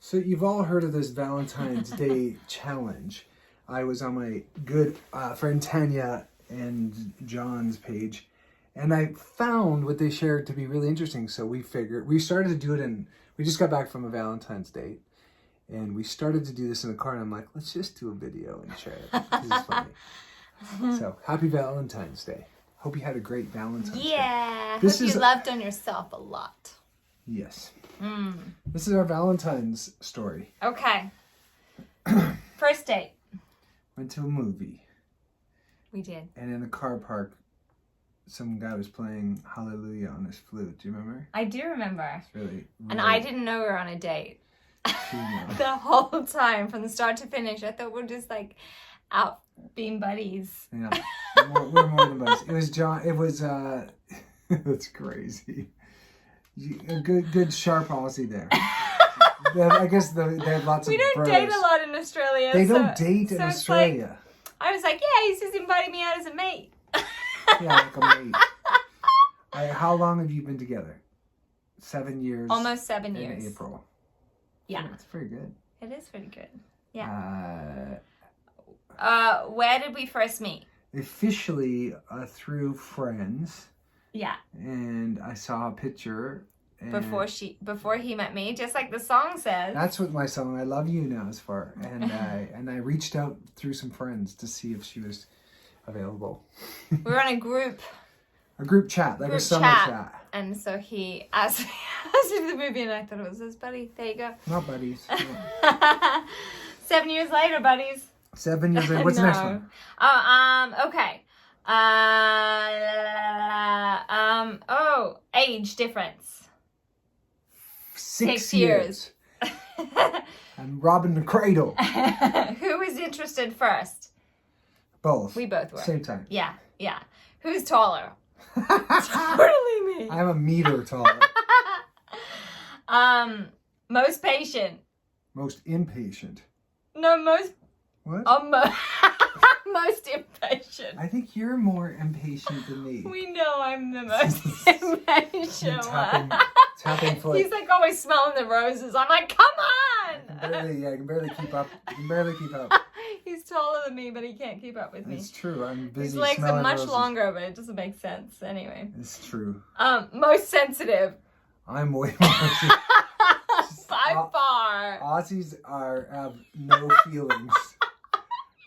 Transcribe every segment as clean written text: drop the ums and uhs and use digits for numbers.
So you've all heard of this Valentine's Day challenge. I was on my good friend Tanya and John's page, and I found what they shared to be really interesting. So we started to do it we just got back from a Valentine's date, and we started to do this in the car, and I'm like, let's just do a video and share it. This is funny. So happy Valentine's Day. Hope you had a great Valentine's Day. Yeah, hope you loved on yourself a lot. Yes. This is our Valentine's story. Okay. First date. Went to a movie. We did. And in the car park, some guy was playing Hallelujah on his flute. Do you remember? I do remember. It's really and I didn't know we were on a date. The whole time, from the start to finish. I thought we're just like out being buddies. Yeah. We're more than buddies. It was John. It was, that's crazy. A good sharp Aussie there. I guess they have lots of We don't bros. date a lot in Australia. They don't date in Australia. Like, I was like, yeah, he's just inviting me out as a mate. Yeah, like a mate. How long have you been together? 7 years. Almost 7 years. In April. Yeah. Oh, that's pretty good. It is pretty good. Yeah. Where did we first meet? Officially through friends. Yeah. And I saw a picture. Before he met me, just like the song says. That's what my song "I Love You" Now is for. And I reached out through some friends to see if she was available. We were on a group chat, like a summer chat. And so he asked me to the movie, and I thought it was his buddy. There you go. Not buddies. No. 7 years later, buddies. 7 years later. What's the next one? Okay. Age difference. 6 years. I'm robbing the cradle. Who was interested first? Both. We both were. Same time. Yeah. Who's taller? Totally me. I'm a meter taller. Most patient. Most impatient. No, most. What? Most impatient. I think you're more impatient than me. We know I'm the most impatient one. Tapping foot. He's like always smelling the roses. I'm like, come on! I can barely keep up. He's taller than me, but he can't keep up with me. It's true. I'm busy. His legs are much roses. longer, but it doesn't make sense anyway. It's true. Most sensitive. I'm way more sensitive. By far. Aussies have no feelings.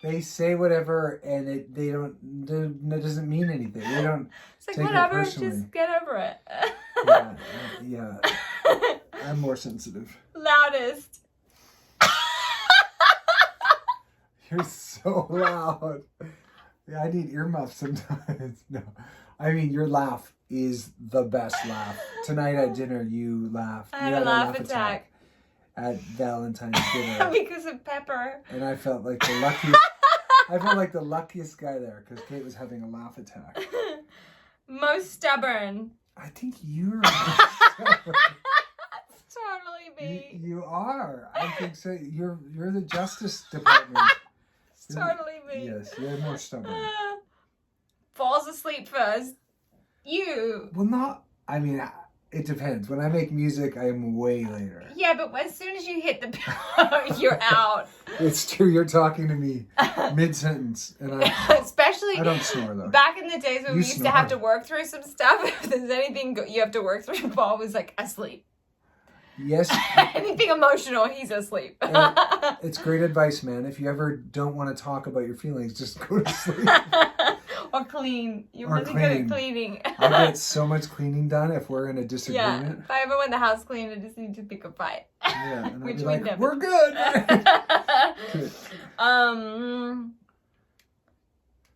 They say whatever, and it doesn't mean anything. They don't. It's like take whatever. it personally. Just get over it. Yeah. I'm more sensitive. Loudest. You're so loud. Yeah, I need earmuffs sometimes. No, I mean your laugh is the best laugh. Tonight at dinner, you laughed. I had a laugh attack at Valentine's dinner because of Pepper. And I felt like the luckiest. I felt like the luckiest guy there because Kate was having a laugh attack. Most stubborn. I think you're stubborn. That's totally me. You are. I think so. You're the Justice Department. It's totally me. Yes, you're more stubborn. Falls asleep first. You. Well, it depends. When I make music, I am way later. Yeah, but as soon as you hit the pillow, you're out. It's true. You're talking to me mid-sentence. And Especially I don't snore, though. Back in the days when we used snore. to have to work through some stuff, if there's anything you have to work through, Paul was like asleep. Yes. Anything emotional, he's asleep. It's great advice, man. If you ever don't want to talk about your feelings, just go to sleep. Or clean. You're really good at cleaning. I get so much cleaning done if we're in a disagreement. Yeah. If I ever want the house clean, I just need to pick a fight. Yeah. And Which I'd be we like, never. we're good.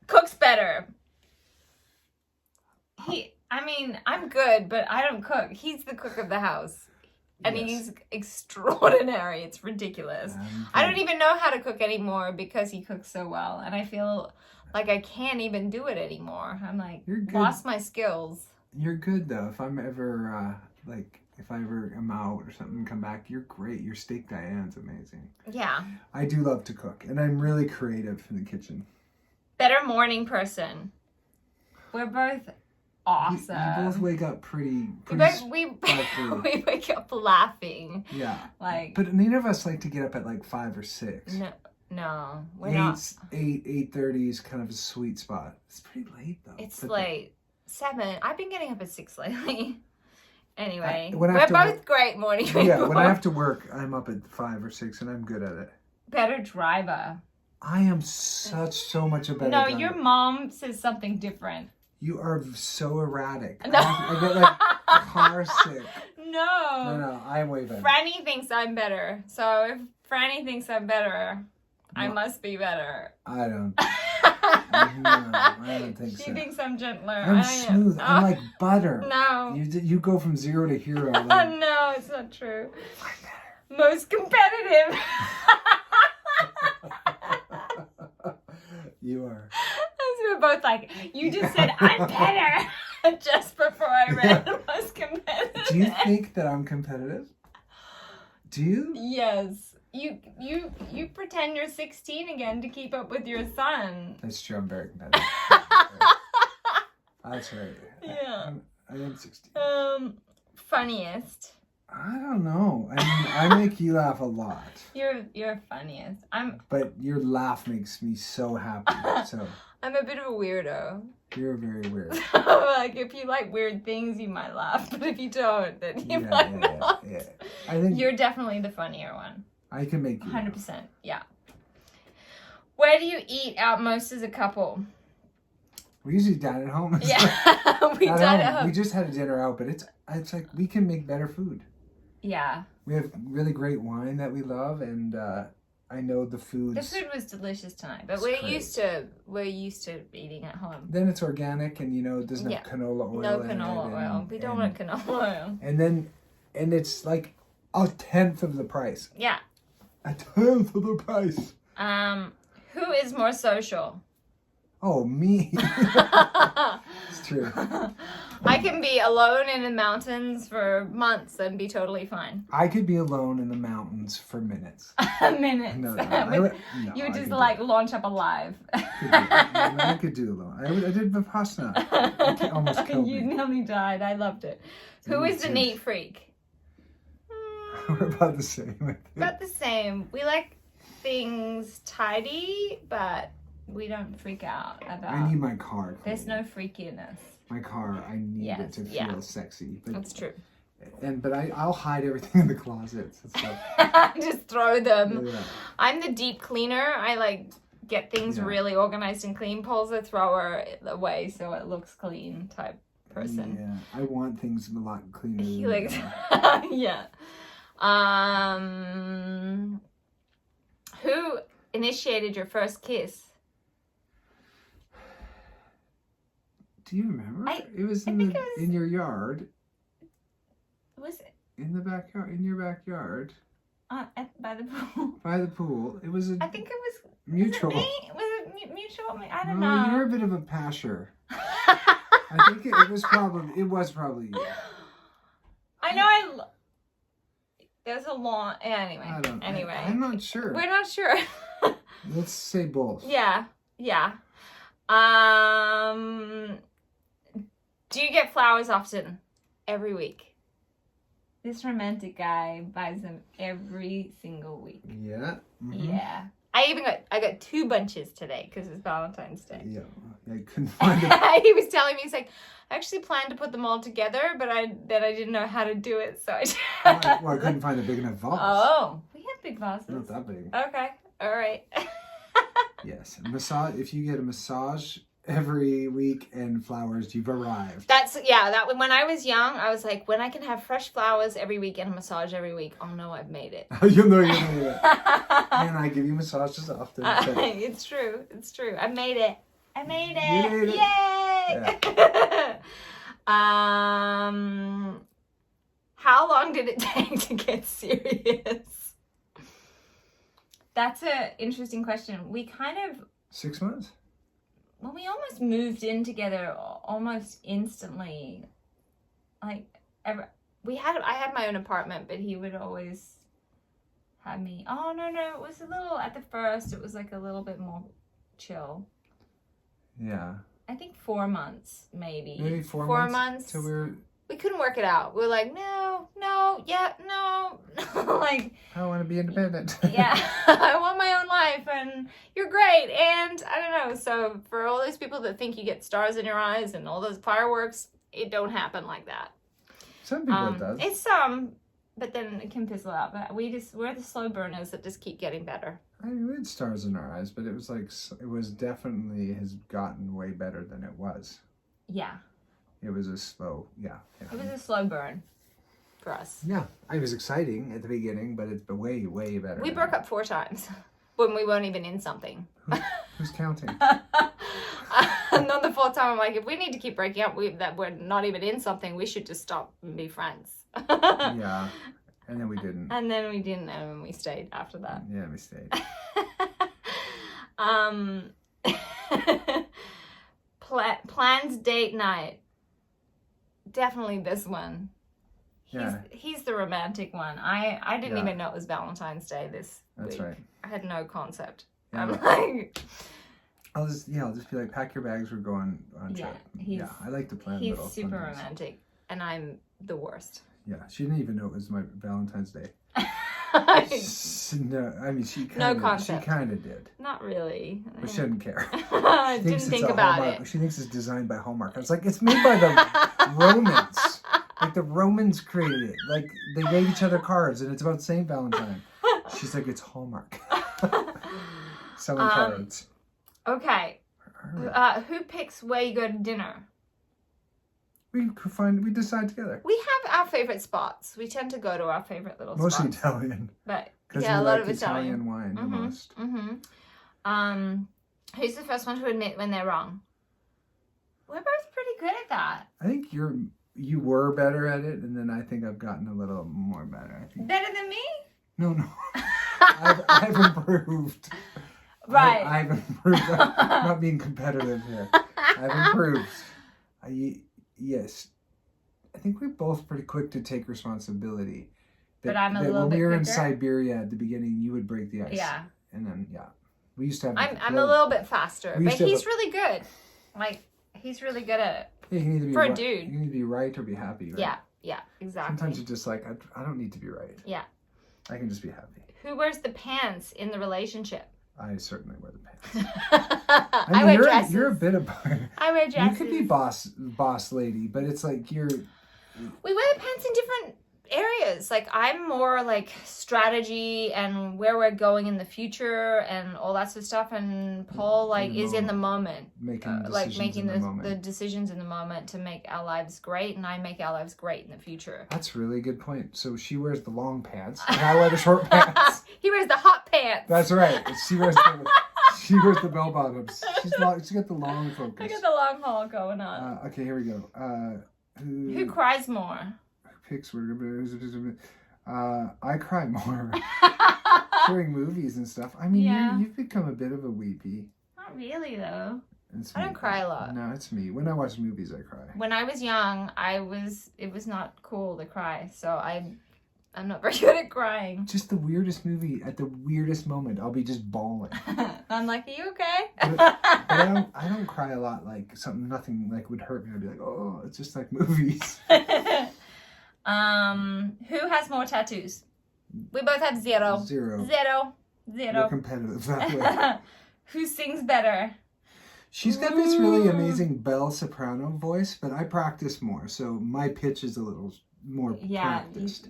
Cooks better. I'm good, but I don't cook. He's the cook of the house. And he's extraordinary. It's ridiculous. I don't even know how to cook anymore because he cooks so well. And I feel like I can't even do it anymore. I'm like, lost my skills. You're good, though. If I'm ever, if I ever am out or something and come back, you're great. Your steak Diane's amazing. Yeah. I do love to cook. And I'm really creative in the kitchen. Better morning person. We're both awesome. We both wake up pretty we sparkly. we wake up laughing. Yeah. Like, but neither of us like to get up at like 5 or 6. No, we're not. 8:30 is kind of a sweet spot. It's pretty late though. It's late. 7. I've been getting up at 6 lately. Anyway, when I we're have to both great morning people. Yeah, when I have to work, I'm up at 5 or 6, and I'm good at it. Better driver. I am so much a better No, driver. your mom says something different. You are so erratic. No. I get like car sick. No, I'm way better. Franny thinks I'm better. So if Franny thinks I'm better, I must be better. I don't. I don't think so. She thinks I'm gentler. I'm smooth. I'm like butter. No. You go from 0 to hero. Like, no, it's not true. I'm better. Most competitive. You are. We're both like, you just said I'm better just before I read the most competitive. Do you think that I'm competitive? Do you? Yes. You pretend you're 16 again to keep up with your son. That's true. I'm very competitive. That's right. Yeah. I am 16. Funniest. I don't know. I mean, I make you laugh a lot. You're funniest. But your laugh makes me so happy. So I'm a bit of a weirdo. you're very weird. Like, if you like weird things, you might laugh. But if you don't, then you might not. Yeah. I think You're definitely the funnier one. I can make you 100%. Yeah. Where do you eat out most as a couple? We usually dine at home. Yeah, we dine at home. We just had a dinner out, but it's like we can make better food. Yeah. We have really great wine that we love, and I know the food. The food was delicious tonight, but we're used to eating at home. Then it's organic, and it doesn't have canola oil. No canola oil. We don't want canola oil. And it's like 1/10 of the price. Yeah. 1/10 of the price. Who is more social? Oh, me. It's true. I can be alone in the mountains for months and be totally fine. I could be alone in the mountains for minutes. Minutes. No. You would just launch up alive. I could do alone. I did Vipassana. It almost killed You me. nearly died. I loved it. Who is the neat freak? We're about the same. About the same. We like things tidy, but we don't freak out about. I need my car clean. There's no freakiness. My car, I need it to feel sexy. But, that's true. But I'll hide everything in the closets and stuff. Just throw them. Yeah. I'm the deep cleaner. I get things really organized and clean. Paul's a thrower away so it looks clean type person. Yeah, I want things a lot cleaner. He likes, yeah. Who initiated your first kiss? Do you remember? It was in your yard. Was it? In the backyard. In your backyard. By the pool. By the pool. It was I think it was mutual. Was it mutual? I don't No, know. you're a bit of a pasher. I think it was probably you. I know there's a long anyway. I'm not sure. We're not sure. Let's say both. Yeah. Do you get flowers often? Every week. This romantic guy buys them every single week. Yeah. Mm-hmm. Yeah. I got 2 bunches today because it's Valentine's Day. Yeah. I couldn't find it. He was telling me, he's like, I actually planned to put them all together, but I didn't know how to do it, so I couldn't find a big enough vase. Oh, we have big vases. Not that big. Okay. All right. Yes. Massage. If you get a massage every week and flowers, you've arrived. That when I was young, I was like, when I can have fresh flowers every week and a massage every week, oh no, I've made it. You know you made it. And I give you massages often. It's true. I made it. You made it. Yay! Yeah. How long did it take to get serious? That's an interesting question. We kind of 6 months. Well, we almost moved in together almost instantly. I had my own apartment, but he would always have me. Oh, no. It was a little, at the first, it was like a little bit more chill. Yeah. I think 4 months, maybe. Maybe 4 4 months. months. So we couldn't work it out. We were like, no, like, I want to be independent. yeah, I want my own life, and you're great, and I don't know. So for all those people that think you get stars in your eyes and all those fireworks, it don't happen like that. Some people it does. It's but then it can fizzle out. But we're the slow burners that just keep getting better. I mean, we had stars in our eyes, but it was like, it was definitely has gotten way better than it was. Yeah. It was a slow, yeah. It was a slow burn for us. Yeah, it was exciting at the beginning, but it's way, way better. We broke up 4 times when we weren't even in something. Who's counting? And on the 4th time, I'm like, if we need to keep breaking up, that we're not even in something, we should just stop and be friends. Yeah, and then we didn't. And then we didn't, and we stayed after that. Yeah, we stayed. Plans date night. Definitely this one. He's the romantic one. I didn't even know it was Valentine's Day this That's week. right. I had no concept. Yeah, I'm like, I'll just be like, pack your bags, we're going on a trip. Yeah, I like to plan he's little super fun things. romantic, and I'm the worst. Yeah, she didn't even know it was my Valentine's Day. No, I mean, she kind of did. Not really. But she didn't care. I didn't think about it. She thinks it's designed by Hallmark. I was like, it's made by the Romans. Like, the Romans created it. Like, they gave each other cards, and it's about St. Valentine. She's like, it's Hallmark. Selling cards. Okay. Who picks where you go to dinner? We decide together. We have our favorite spots. We tend to go to our favorite little Mostly spots. Italian. But yeah, a lot of Italian wine the most. Who's the first one to admit when they're wrong? We're both pretty good at that. I think you were better at it, and then I think I've gotten a little more better. I think. Better than me? No. I've improved. Right. I've improved. I'm not being competitive here. I've improved. Yes. I think we're both pretty quick to take responsibility. But I'm a little bit when we were in quicker. Siberia at the beginning, you would break the ice. Yeah. And then, we used to have... I'm a little bit faster, but he's really good. Like, he's really good at it. Yeah, you need to be For a right. dude. You need to be right or be happy, right? Yeah, exactly. Sometimes you're just like, I don't need to be right. Yeah. I can just be happy. Who wears the pants in the relationship? I certainly wear the pants. I wear dresses. You're a bit of... I wear dresses. You could be boss lady, but it's like you're... We wear the pants in different areas. Like, I'm more like strategy and where we're going in the future and all that sort of stuff. And Paul is in the moment, making the decisions in the moment to make our lives great, and I make our lives great in the future. That's a really good point. So she wears the long pants, and I wear the short pants. He wears the hot pants. That's right. She wears the bell bottoms. She's got the long focus. I got the long haul going on. Okay, here we go. Who cries more? Picks I cry more during movies and stuff. I mean, you've become a bit of a weepy. Not really, though. It's I don't cry a lot. No, it's me. When I watch movies, I cry. When I was young, it was not cool to cry, so I'm not very good at crying. Just the weirdest movie at the weirdest moment, I'll be just bawling. I'm like, are you okay? but I don't cry a lot. Like nothing like would hurt me. I'd be like, oh, it's just like movies. Who has more tattoos? We both have 0. 0. 0. We're competitive that way. Who sings better? She's got this really amazing bell soprano voice, but I practice more, so my pitch is a little more practiced.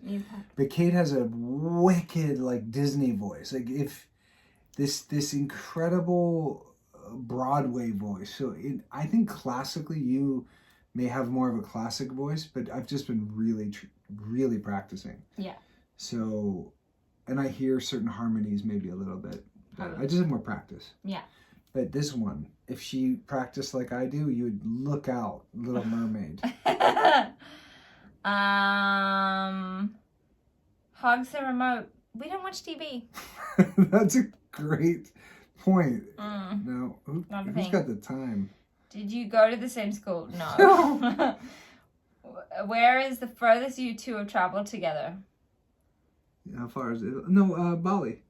But Kate has a wicked like Disney voice. Like if this incredible Broadway voice. So I think classically you may have more of a classic voice, but I've just been really practicing. Yeah. So, and I hear certain harmonies maybe a little bit better. I just have more practice. Yeah. But this one, if she practiced like I do, you would look out, Little Mermaid. Hogs the remote. We don't watch TV. That's a great point. No, Not a who's thing. got the time? Did you go to the same school? No. Where is the furthest you two have traveled together? How far is it? No, Bali.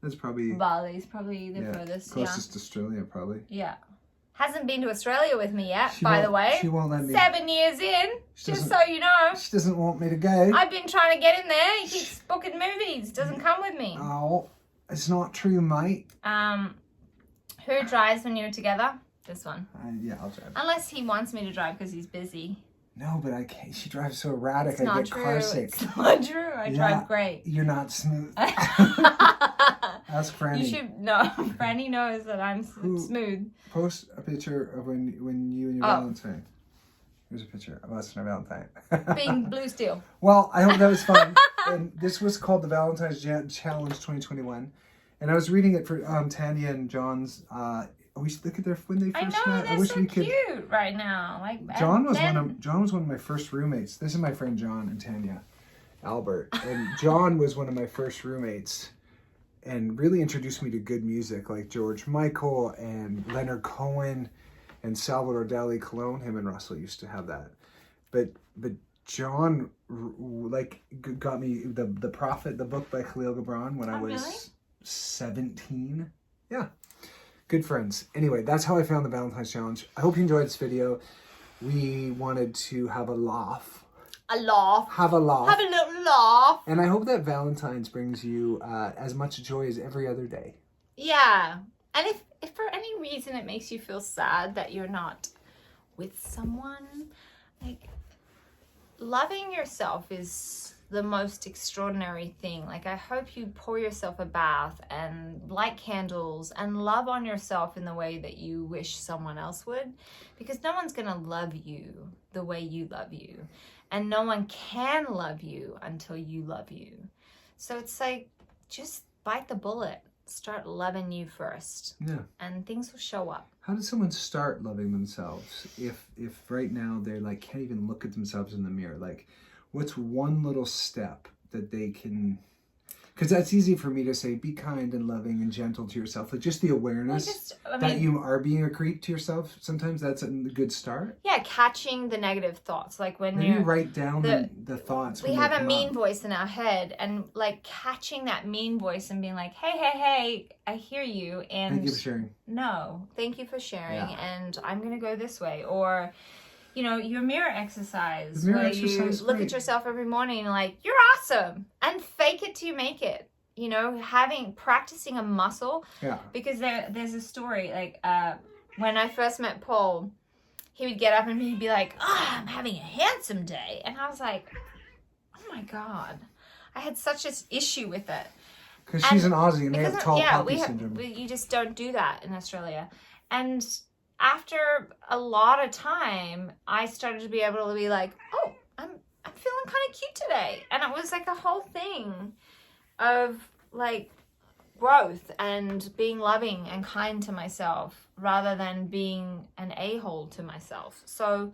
That's probably... Bali's probably the furthest. Closest to Australia, probably. Yeah. Hasn't been to Australia with me yet, by the way. She won't let me. 7 years in, just so you know. She doesn't want me to go. I've been trying to get in there. He keeps booking movies. Doesn't come with me. Oh, it's not true, mate. Who drives when you're together? This one. Yeah, I'll drive. Unless he wants me to drive because he's busy. No, but I can't. She drives so erratic. It's I not get true. car sick. It's not true. I drive great. You're not smooth. Ask Franny. You should no. Franny knows that I'm smooth. Post a picture of when you and your Valentine. Here's a picture of us and our Valentine. Being blue steel. Well, I hope that was fun. And this was called the Valentine's Challenge 2021. And I was reading it for Tanya and John's. We should look at their when they first met. I know, they're so cute right now. Like John was one of my first roommates. This is my friend John and Tanya Albert. And John was one of my first roommates and really introduced me to good music like George Michael and Leonard Cohen and Salvador Dali Cologne. Him and Russell used to have that. But John like got me the Prophet, the book by Khalil Gibran when I was 17. Yeah. Good friends. Anyway, that's how I found the Valentine's Challenge. I hope you enjoyed this video. We wanted to have a laugh. A laugh. Have a laugh. Have a little laugh. And I hope that Valentine's brings you as much joy as every other day. Yeah. And if for any reason it makes you feel sad that you're not with someone, like, loving yourself is the most extraordinary thing. Like, I hope you pour yourself a bath and light candles and love on yourself in the way that you wish someone else would, because no one's gonna love you the way you love you, and no one can love you until you love you. So it's like, just bite the bullet, start loving you first. Yeah. And things will show up. How does someone start loving themselves if right now they're like can't even look at themselves in the mirror? Like, what's one little step that they can, because that's easy for me to say, be kind and loving and gentle to yourself. Like, just the awareness that you are being a creep to yourself. Sometimes that's a good start. Yeah, catching the negative thoughts. Like when you write down the thoughts. We have a mean voice in our head, and like catching that mean voice and being like, hey, I hear you. And thank you for sharing. No, thank you for sharing. Yeah. And I'm going to go this way. Or, you know, your mirror exercise, where you look at yourself every morning and like, you're awesome, and fake it till you make it. You know, practicing a muscle. Yeah. Because there's a story, like when I first met Paul, he would get up and he'd be like, I'm having a handsome day. And I was like, oh my God. I had such an issue with it. Because she's an Aussie and they have tall poppy syndrome. You just don't do that in Australia. And after a lot of time, I started to be able to be like, oh, I'm feeling kind of cute today. And it was like a whole thing of like growth and being loving and kind to myself rather than being an a-hole to myself. So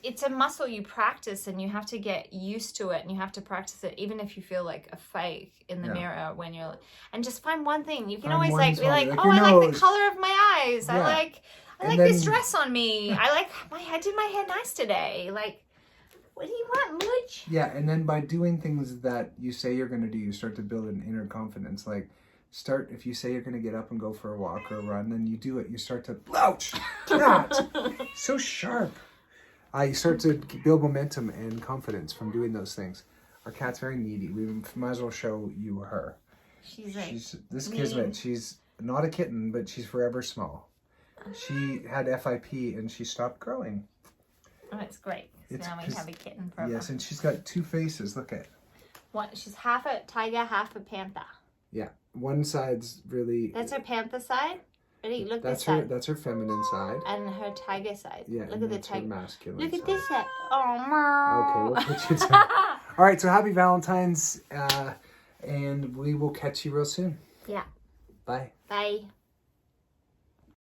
it's a muscle you practice, and you have to get used to it, and you have to practice it even if you feel like a fake in the mirror when you're, and just find one thing. You can always like be like, oh, I like the color of my eyes. Yeah. I like this dress on me. I did my hair nice today. Like, what do you want, Mooch? Yeah, and then by doing things that you say you're going to do, you start to build an inner confidence. Like, if you say you're going to get up and go for a walk or a run, then you do it. You start to, ouch, God, so sharp. You start to build momentum and confidence from doing those things. Our cat's very needy. We might as well show you her. She's this kismet. She's not a kitten, but she's forever small. She had FIP and she stopped growing. Oh, it's great. Now we have a kitten forever. Yes, and she's got two faces. Look at. She's half a tiger, half a panther. Yeah, one side's really. That's her panther side. Ready? Look that's this side. That's her feminine side. And her tiger side. Yeah, look at the tiger. Masculine. Look side. at this side. Oh, okay, we'll put you down. All right, so happy Valentine's, and we will catch you real soon. Yeah. Bye. Bye.